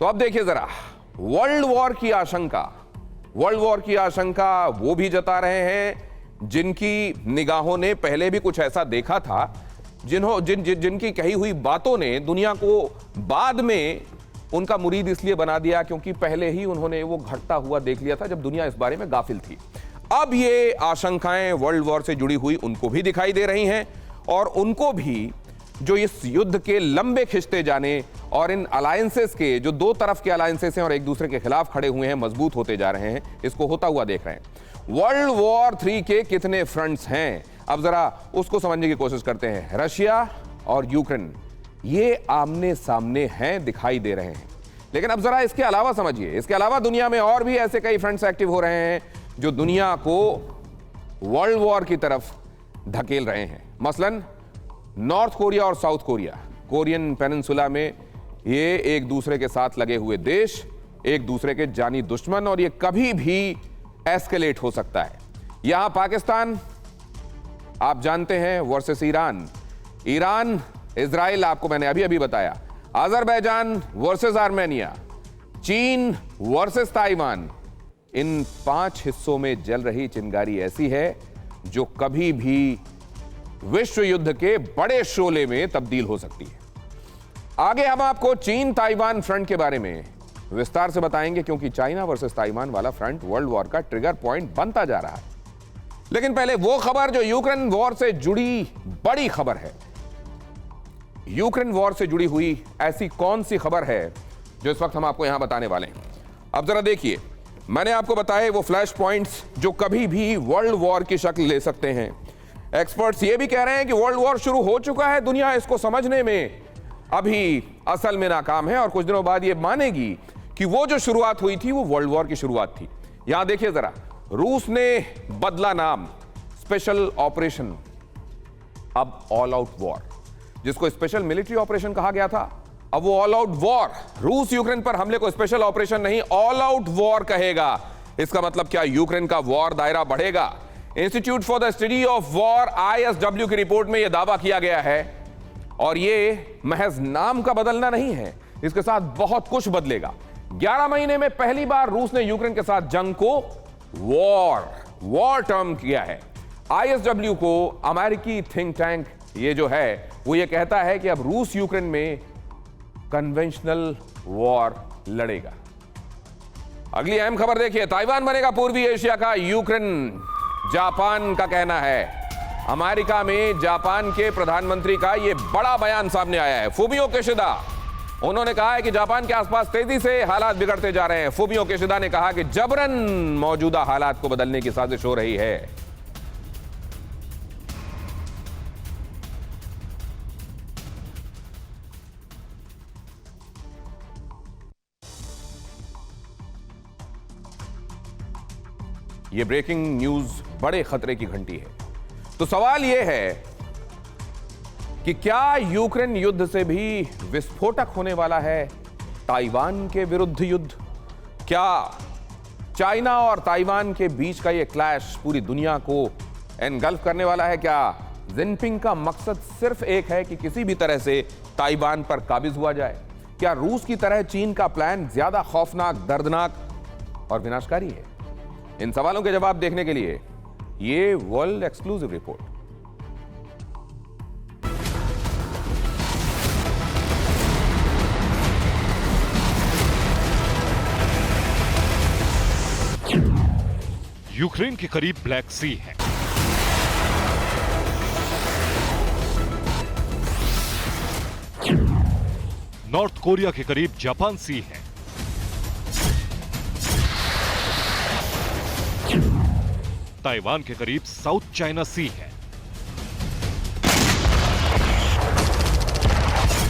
तो अब देखिए जरा, वर्ल्ड वॉर की आशंका वो भी जता रहे हैं जिनकी निगाहों ने पहले भी कुछ ऐसा देखा था, जिनकी कही हुई बातों ने दुनिया को बाद में उनका मुरीद इसलिए बना दिया क्योंकि पहले ही उन्होंने वो घटता हुआ देख लिया था जब दुनिया इस बारे में गाफिल थी। अब ये आशंकाएं वर्ल्ड वॉर से जुड़ी हुई उनको भी दिखाई दे रही हैं और उनको भी जो इस युद्ध के लंबे खिंचते जाने और इन अलायंसेस के, जो दो तरफ के अलायंसेस हैं और एक दूसरे के खिलाफ खड़े हुए हैं, मजबूत होते जा रहे हैं, इसको होता हुआ देख रहे हैं। वर्ल्ड वॉर 3 के कितने फ्रंट्स हैं, अब जरा उसको समझने की कोशिश करते हैं। रशिया और यूक्रेन ये आमने सामने हैं, दिखाई दे रहे हैं, लेकिन अब जरा इसके अलावा समझिए, इसके अलावा दुनिया में और भी ऐसे कई फ्रंट्स एक्टिव हो रहे हैं जो दुनिया को वर्ल्ड वॉर की तरफ धकेल रहे हैं। मसलन नॉर्थ कोरिया और साउथ कोरिया, कोरियन पेनिनसुला में ये एक दूसरे के साथ लगे हुए देश, एक दूसरे के जानी दुश्मन, और ये कभी भी एस्केलेट हो सकता है। यहां पाकिस्तान आप जानते हैं वर्सेस ईरान, ईरान इजराइल आपको मैंने अभी अभी बताया, अजरबैजान वर्सेस आर्मेनिया, चीन वर्सेस ताइवान। इन 5 हिस्सों में जल रही चिंगारी ऐसी है जो कभी भी विश्व युद्ध के बड़े शोले में तब्दील हो सकती है। आगे हम आपको चीन ताइवान फ्रंट के बारे में विस्तार से बताएंगे क्योंकि चाइना वर्सेस ताइवान वाला फ्रंट वर्ल्ड वॉर का ट्रिगर पॉइंट बनता जा रहा है। लेकिन पहले वो खबर जो यूक्रेन वॉर से जुड़ी बड़ी खबर है। यूक्रेन वॉर से जुड़ी हुई ऐसी कौन सी खबर है जो इस वक्त हम आपको यहां बताने वाले हैं। अब जरा देखिए, मैंने आपको बताए वो फ्लैश पॉइंट्स जो कभी भी वर्ल्ड वॉर की शक्ल ले सकते हैं। एक्सपर्ट्स ये भी कह रहे हैं कि वर्ल्ड वॉर शुरू हो चुका है, दुनिया इसको समझने में अभी असल में नाकाम है और कुछ दिनों बाद ये मानेगी कि वो जो शुरुआत हुई थी वो वर्ल्ड वॉर की शुरुआत थी। यहां देखिए जरा, रूस ने बदला नाम, स्पेशल ऑपरेशन अब ऑल आउट वॉर। जिसको स्पेशल मिलिट्री ऑपरेशन कहा गया था, अब वो ऑल आउट वॉर। रूस यूक्रेन पर हमले को स्पेशल ऑपरेशन नहीं, ऑल आउट वॉर कहेगा। इसका मतलब क्या, यूक्रेन का वॉर दायरा बढ़ेगा। Institute for the study of war ISW की रिपोर्ट में यह दावा किया गया है और ये महज नाम का बदलना नहीं है, इसके साथ बहुत कुछ बदलेगा। 11 महीने में पहली बार रूस ने यूक्रेन के साथ जंग को वॉर टर्म किया है। ISW को अमेरिकी थिंक टैंक ये जो है वो ये कहता है कि अब रूस यूक्रेन में कन्वेंशनल वॉर लड़ेगा। अगली अहम खबर देखिए, ताइवान बनेगा पूर्वी एशिया का यूक्रेन, जापान का कहना है। अमेरिका में जापान के प्रधानमंत्री का यह बड़ा बयान सामने आया है। फुमियो किशिदा, उन्होंने कहा है कि जापान के आसपास तेजी से हालात बिगड़ते जा रहे हैं। फुमियो किशिदा ने कहा कि जबरन मौजूदा हालात को बदलने की साजिश हो रही है। यह ब्रेकिंग न्यूज बड़े खतरे की घंटी है। तो सवाल यह है कि क्या यूक्रेन युद्ध से भी विस्फोटक होने वाला है ताइवान के विरुद्ध युद्ध? क्या चाइना और ताइवान के बीच का यह क्लैश पूरी दुनिया को एनगल्फ करने वाला है? क्या जिनपिंग का मकसद सिर्फ एक है कि किसी भी तरह से ताइवान पर काबिज हुआ जाए? क्या रूस की तरह चीन का प्लान ज्यादा खौफनाक, दर्दनाक और विनाशकारी है? इन सवालों के जवाब देखने के लिए ये वर्ल्ड एक्सक्लूसिव रिपोर्ट। यूक्रेन के करीब ब्लैक सी है, नॉर्थ कोरिया के करीब जापान सी है, ताइवान के करीब साउथ चाइना सी है।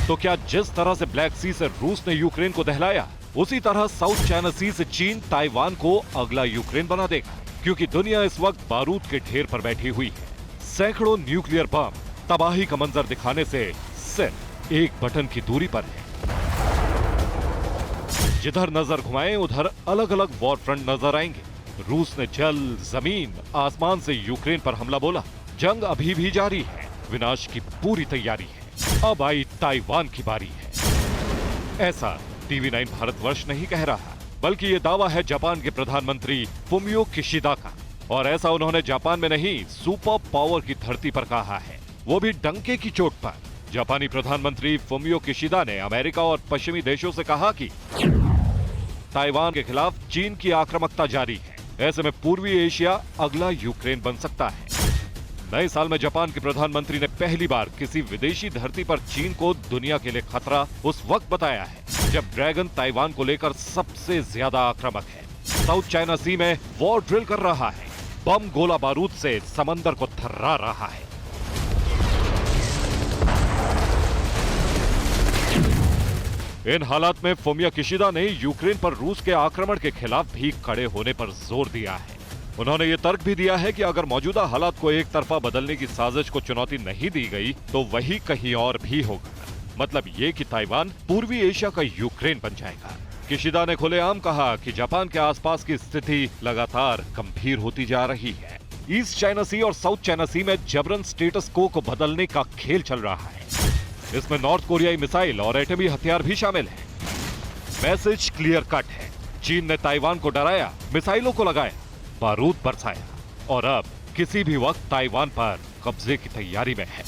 तो क्या जिस तरह से ब्लैक सी से रूस ने यूक्रेन को दहलाया, उसी तरह साउथ चाइना सी से चीन ताइवान को अगला यूक्रेन बना देगा? क्योंकि दुनिया इस वक्त बारूद के ढेर पर बैठी हुई है। सैकड़ों न्यूक्लियर बम तबाही का मंजर दिखाने से सिर्फ एक बटन की दूरी पर है। जिधर नजर घुमाएं उधर अलग अलग वॉर फ्रंट नजर आएंगे। रूस ने जल, जमीन, आसमान से यूक्रेन पर हमला बोला। जंग अभी भी जारी है, विनाश की पूरी तैयारी है। अब आई ताइवान की बारी है। ऐसा टीवी 9 भारतवर्ष नहीं कह रहा, बल्कि ये दावा है जापान के प्रधानमंत्री फुमियो किशिदा का। और ऐसा उन्होंने जापान में नहीं, सुपर पावर की धरती पर कहा है, वो भी डंके की चोट पर। जापानी प्रधानमंत्री फुमियो किशिदा ने अमेरिका और पश्चिमी देशों से कहा कि ताइवान के खिलाफ चीन की आक्रामकता जारी है। ऐसे में पूर्वी एशिया अगला यूक्रेन बन सकता है। नए साल में जापान के प्रधानमंत्री ने पहली बार किसी विदेशी धरती पर चीन को दुनिया के लिए खतरा उस वक्त बताया है जब ड्रैगन ताइवान को लेकर सबसे ज्यादा आक्रामक है, साउथ चाइना सी में वॉर ड्रिल कर रहा है, बम गोला बारूद से समंदर को थर्रा रहा है। इन हालात में फुमियो किशिदा ने यूक्रेन पर रूस के आक्रमण के खिलाफ भी खड़े होने पर जोर दिया है। उन्होंने ये तर्क भी दिया है कि अगर मौजूदा हालात को एक तरफा बदलने की साजिश को चुनौती नहीं दी गई तो वही कहीं और भी होगा। मतलब ये कि ताइवान पूर्वी एशिया का यूक्रेन बन जाएगा। किशिदा ने खुलेआम कहा कि जापान के आसपास की स्थिति लगातार गंभीर होती जा रही है। ईस्ट चाइना सी और साउथ चाइना सी में जबरन स्टेटस को बदलने का खेल चल रहा है। इसमें नॉर्थ कोरियाई मिसाइल और एटमी हथियार भी शामिल हैं। मैसेज क्लियर कट है, चीन ने ताइवान को डराया, मिसाइलों को लगाया, बारूद बरसाया और अब किसी भी वक्त ताइवान पर कब्जे की तैयारी में है।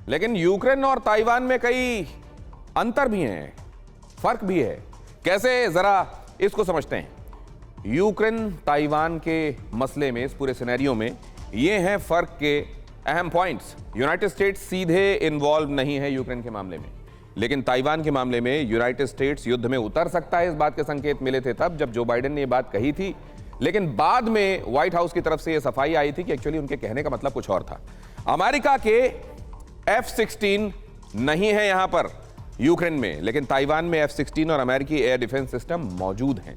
लेकिन यूक्रेन और ताइवान में कई अंतर भी हैं, फर्क भी है। कैसे, जरा इसको समझते हैं। यूक्रेन ताइवान के मसले में, इस पूरे सिनेरियो में ये हैं फर्क के अहम पॉइंट्स। यूनाइटेड स्टेट्स सीधे इन्वॉल्व नहीं है यूक्रेन के मामले में, लेकिन ताइवान के मामले में यूनाइटेड स्टेट्स युद्ध में उतर सकता है। इस बात के संकेत मिले थे तब जब जो बाइडेन ने ये बात कही थी, लेकिन बाद में व्हाइट हाउस की तरफ से ये सफाई आई थी कि एक्चुअली उनके कहने का मतलब कुछ और था। अमेरिका के F-16 नहीं है यहां पर यूक्रेन में, लेकिन ताइवान में F-16 और अमेरिकी एयर डिफेंस सिस्टम मौजूद हैं।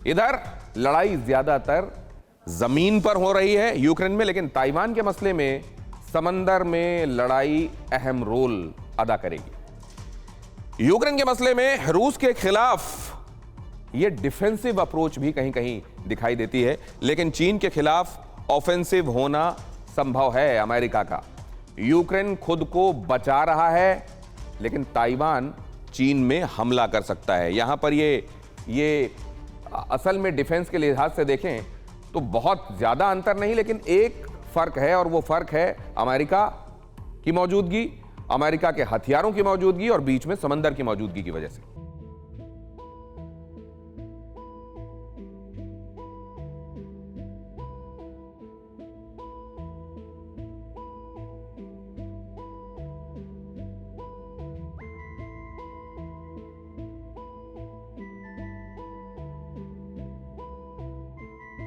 इधर लड़ाई ज्यादातर जमीन पर हो रही है यूक्रेन में, लेकिन ताइवान के मसले में समंदर में लड़ाई अहम रोल अदा करेगी। यूक्रेन के मसले में रूस के खिलाफ यह डिफेंसिव अप्रोच भी कहीं कहीं दिखाई देती है, लेकिन चीन के खिलाफ ऑफेंसिव होना संभव है अमेरिका का। यूक्रेन खुद को बचा रहा है, लेकिन ताइवान चीन में हमला कर सकता है। यहां पर ये असल में डिफेंस के लिहाज से देखें तो बहुत ज्यादा अंतर नहीं, लेकिन एक फर्क है और वो फर्क है अमेरिका की मौजूदगी, अमेरिका के हथियारों की मौजूदगी और बीच में समंदर की मौजूदगी की वजह से।